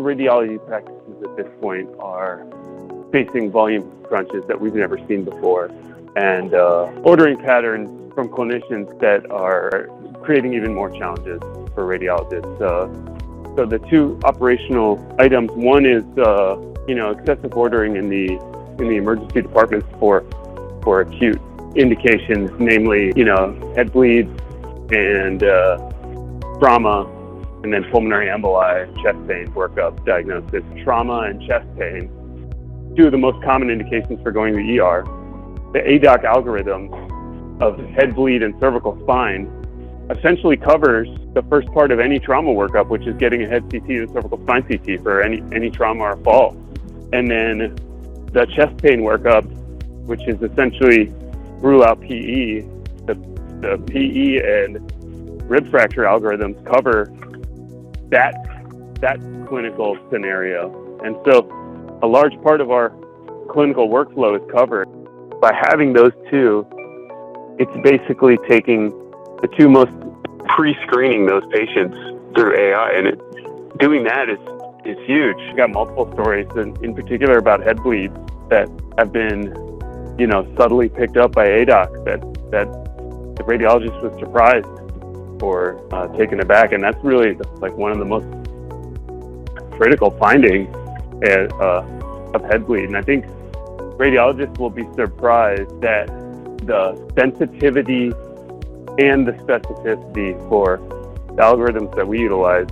radiology practices at this point are facing volume crunches that we've never seen before, and ordering patterns from clinicians that are creating even more challenges for radiologists. So the two operational items, one is excessive ordering in the emergency departments for acute indications, namely head bleeds and trauma, and then pulmonary emboli, chest pain workup diagnosis. Trauma and chest pain, two of the most common indications for going to the ER. The ADOC algorithm of head bleed and cervical spine essentially covers the first part of any trauma workup, which is getting a head CT and cervical spine CT for any trauma or fall. And then the chest pain workup, which is essentially rule out PE. The PE and rib fracture algorithms cover that clinical scenario. And so a large part of our clinical workflow is covered. By having those two, it's basically taking the two most pre-screening those patients through AI, and doing that is huge. We've got multiple stories, in particular about head bleeds that have been, subtly picked up by ADOC that the radiologist was surprised or taken aback, and that's really like one of the most critical findings of head bleed. And I think radiologists will be surprised that the sensitivity and the specificity for the algorithms that we utilize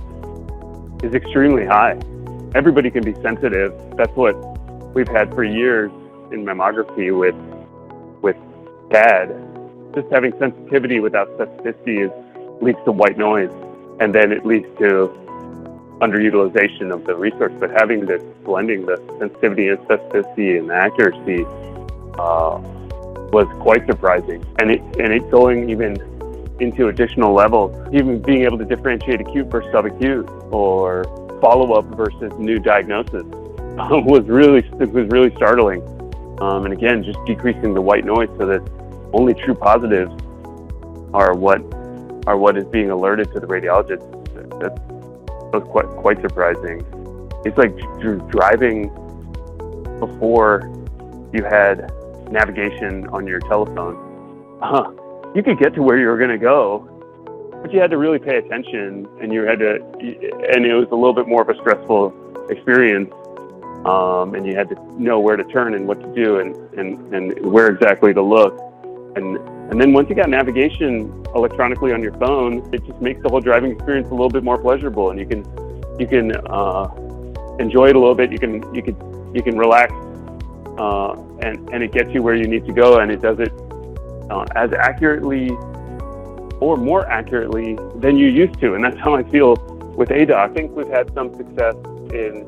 is extremely high. Everybody can be sensitive. That's what we've had for years in mammography with CAD. Just having sensitivity without specificity leads to white noise, and then it leads to underutilization of the resource. But having this blending, the sensitivity and specificity and the accuracy was quite surprising, and it going even into additional levels, even being able to differentiate acute versus subacute or follow-up versus new diagnosis was really startling. And again, just decreasing the white noise so that only true positives are what is being alerted to the radiologist. That was quite surprising. It's like driving before you had navigation on your telephone. You could get to where you were going to go, but you had to really pay attention, and it was a little bit more of a stressful experience. And you had to know where to turn and what to do and where exactly to look. And then once you got navigation electronically on your phone, it just makes the whole driving experience a little bit more pleasurable, and you can enjoy it a little bit. You can relax, and it gets you where you need to go, and it does it as accurately or more accurately than you used to. And that's how I feel with ADOC. I think we've had some success in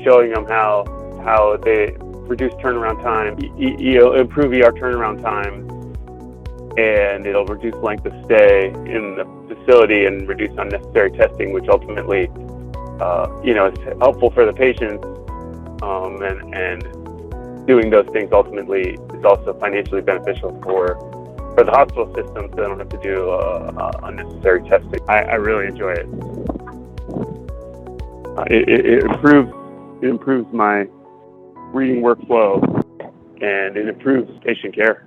showing them how they reduce turnaround time, improve ER turnaround time, and it'll reduce length of stay in the facility and reduce unnecessary testing, which ultimately, is helpful for the patients. And doing those things ultimately is also financially beneficial for the hospital system, so they don't have to do unnecessary testing. I really enjoy it. It improves my reading workflow, and it improves patient care.